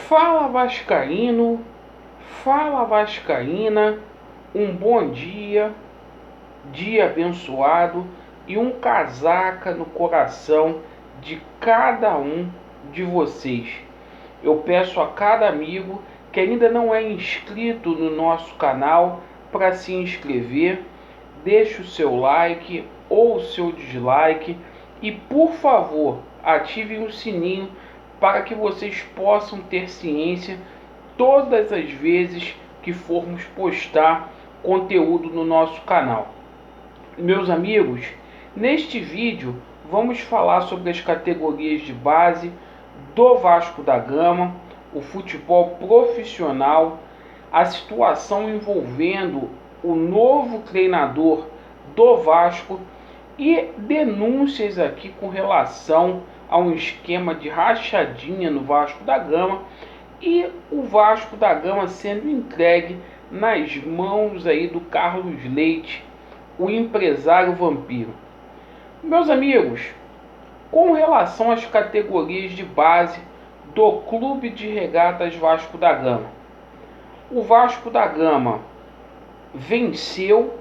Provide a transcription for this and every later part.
Fala Vascaíno, fala Vascaína, um bom dia, dia abençoado e um casaca no coração de cada um de vocês. Eu peço a cada amigo que ainda não é inscrito no nosso canal para se inscrever, deixe o seu like ou o seu dislike e, por favor, ativem o sininho para que vocês possam ter ciência todas as vezes que formos postar conteúdo no nosso canal. Meus amigos, neste vídeo vamos falar sobre as categorias de base do Vasco da Gama, o futebol profissional, a situação envolvendo o novo treinador do Vasco e denúncias aqui com relação a um esquema de rachadinha no Vasco da Gama e o Vasco da Gama sendo entregue nas mãos aí do Carlos Leite, o empresário vampiro. Meus amigos, com relação às categorias de base do Clube de Regatas Vasco da Gama, o Vasco da Gama venceu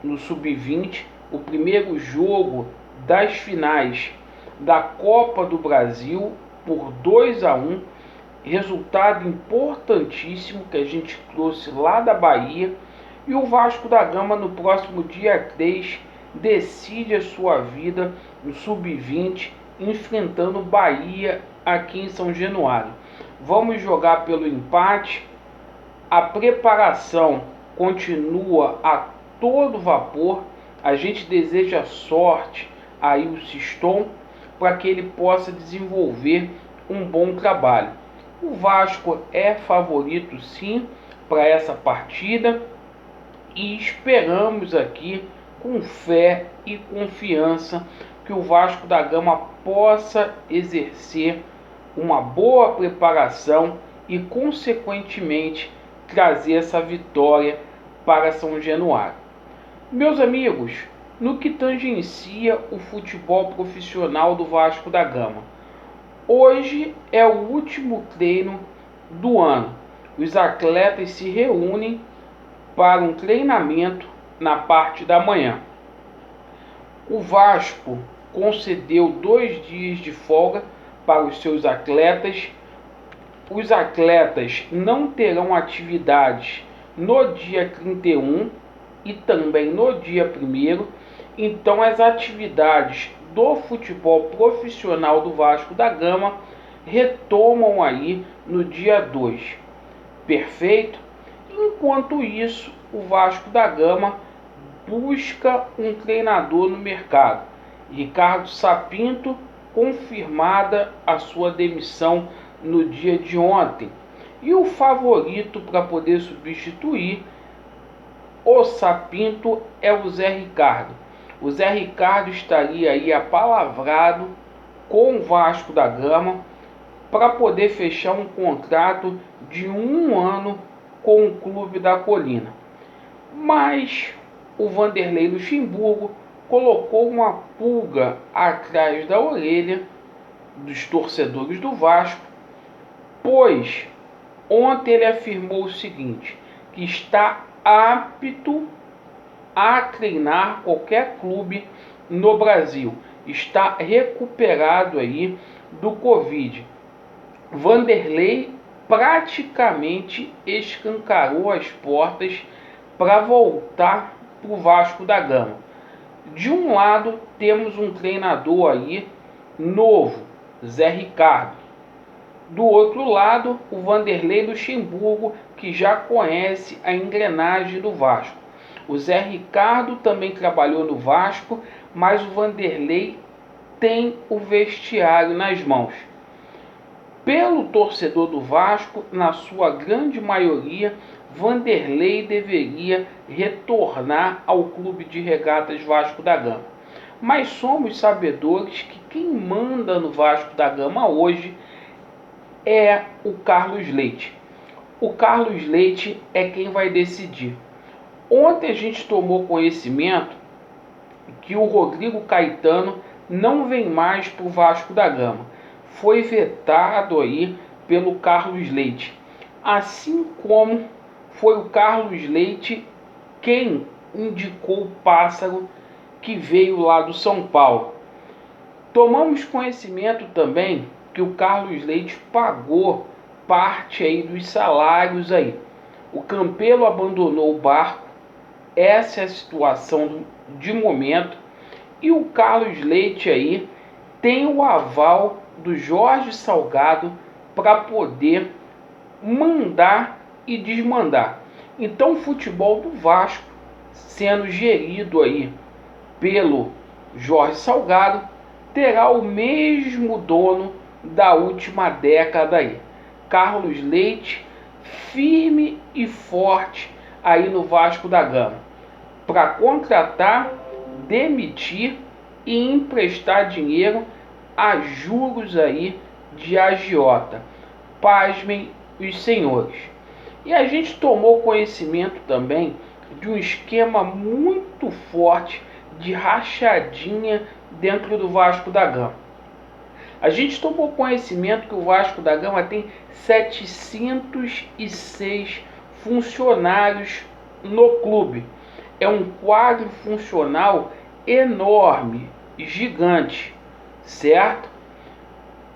no Sub-20 o primeiro jogo das finais da Copa do Brasil por 2-1, resultado importantíssimo que a gente trouxe lá da Bahia, e o Vasco da Gama no próximo dia 3 decide a sua vida no Sub-20, enfrentando o Bahia aqui em São Januário. Vamos jogar pelo empate, a preparação continua a todo vapor, a gente deseja sorte aí o Siston para que ele possa desenvolver um bom trabalho. O Vasco é favorito sim para essa partida e esperamos aqui com fé e confiança que o Vasco da Gama possa exercer uma boa preparação e consequentemente trazer essa vitória para São Januário. Meus amigos, no que tangencia o futebol profissional do Vasco da Gama, hoje é o último treino do ano. Os atletas se reúnem para um treinamento na parte da manhã. O Vasco concedeu 2 dias de folga para os seus atletas. Os atletas não terão atividades no dia 31 e também no dia 1º. Então as atividades do futebol profissional do Vasco da Gama retomam aí no dia 2. Perfeito? Enquanto isso, o Vasco da Gama busca um treinador no mercado. Ricardo Sapinto, confirmada a sua demissão no dia de ontem. E o favorito para poder substituir o Sapinto é o Zé Ricardo. O Zé Ricardo estaria aí apalavrado com o Vasco da Gama para poder fechar um contrato de 1 ano com o Clube da Colina. Mas o Vanderlei Luxemburgo colocou uma pulga atrás da orelha dos torcedores do Vasco, pois ontem ele afirmou o seguinte, que está apto a treinar qualquer clube no Brasil, está recuperado aí do Covid. Vanderlei praticamente escancarou as portas para voltar para o Vasco da Gama. De um lado temos um treinador aí novo, Zé Ricardo. Do outro lado, o Vanderlei Luxemburgo, que já conhece a engrenagem do Vasco. O Zé Ricardo também trabalhou no Vasco, mas o Vanderlei tem o vestiário nas mãos. Pelo torcedor do Vasco, na sua grande maioria, Vanderlei deveria retornar ao Clube de Regatas Vasco da Gama. Mas somos sabedores que quem manda no Vasco da Gama hoje é o Carlos Leite. O Carlos Leite é quem vai decidir. Ontem a gente tomou conhecimento que o Rodrigo Caetano não vem mais para o Vasco da Gama. Foi vetado aí pelo Carlos Leite. Assim como foi o Carlos Leite quem indicou o Pássaro, que veio lá do São Paulo. Tomamos conhecimento também que o Carlos Leite pagou parte aí dos salários aí. O Campelo abandonou o barco, essa é a situação de momento, e o Carlos Leite aí tem o aval do Jorge Salgado para poder mandar e desmandar. Então o futebol do Vasco, sendo gerido aí pelo Jorge Salgado, terá o mesmo dono da última década aí. Carlos Leite, firme e forte aí no Vasco da Gama, para contratar, demitir e emprestar dinheiro a juros aí de agiota. Pasmem os senhores. E a gente tomou conhecimento também de um esquema muito forte de rachadinha dentro do Vasco da Gama. A gente tomou conhecimento que o Vasco da Gama tem 706 funcionários no clube. É um quadro funcional enorme, gigante, certo?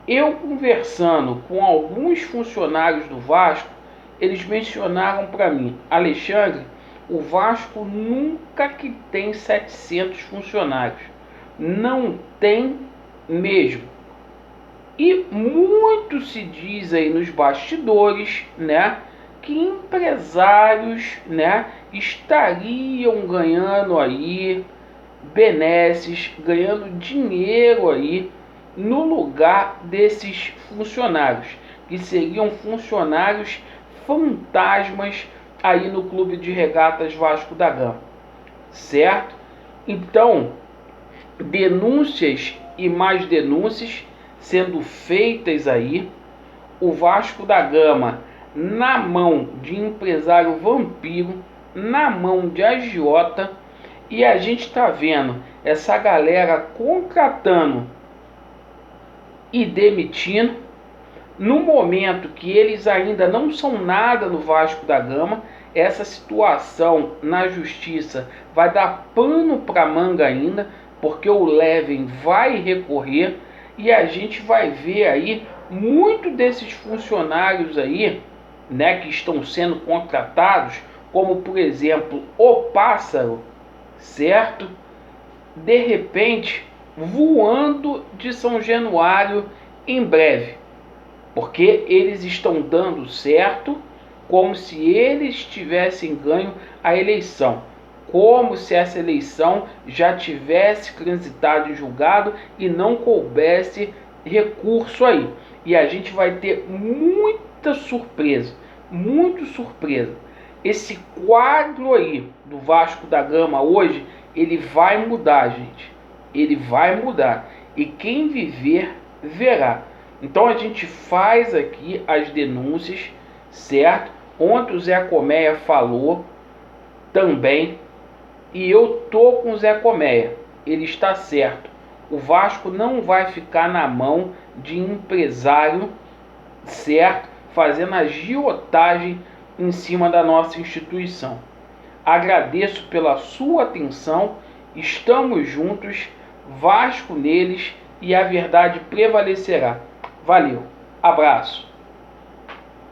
Eu conversando com alguns funcionários do Vasco, eles mencionaram para mim: Alexandre, o Vasco nunca que tem 700 funcionários. Não tem mesmo. E muito se diz aí nos bastidores, né, que empresários, né, estariam ganhando aí benesses, ganhando dinheiro aí no lugar desses funcionários, que seriam funcionários fantasmas aí no Clube de Regatas Vasco da Gama, certo? Então, denúncias e mais denúncias sendo feitas aí, o Vasco da Gama na mão de empresário vampiro, na mão de agiota, e a gente está vendo essa galera contratando e demitindo no momento que eles ainda não são nada no Vasco da Gama. Essa situação na justiça vai dar pano para manga ainda, porque o Leven vai recorrer e a gente vai ver aí muito desses funcionários aí, né, que estão sendo contratados, como por exemplo o Pássaro, certo? De repente voando de São Januário em breve, porque eles estão dando certo, como se eles tivessem ganho a eleição, como se essa eleição já tivesse transitado e julgado e não coubesse recurso aí. E a gente vai ter muita surpresa, muito surpresa. Esse quadro aí do Vasco da Gama hoje, ele vai mudar, gente. Ele vai mudar. E quem viver, verá. Então a gente faz aqui as denúncias, certo? Ontem o Zé Colmeia falou também, e eu tô com o Zé Colmeia. Ele está certo. O Vasco não vai ficar na mão de empresário, certo? Fazendo agiotagem em cima da nossa instituição. Agradeço pela sua atenção. Estamos juntos. Vasco neles e a verdade prevalecerá. Valeu. Abraço.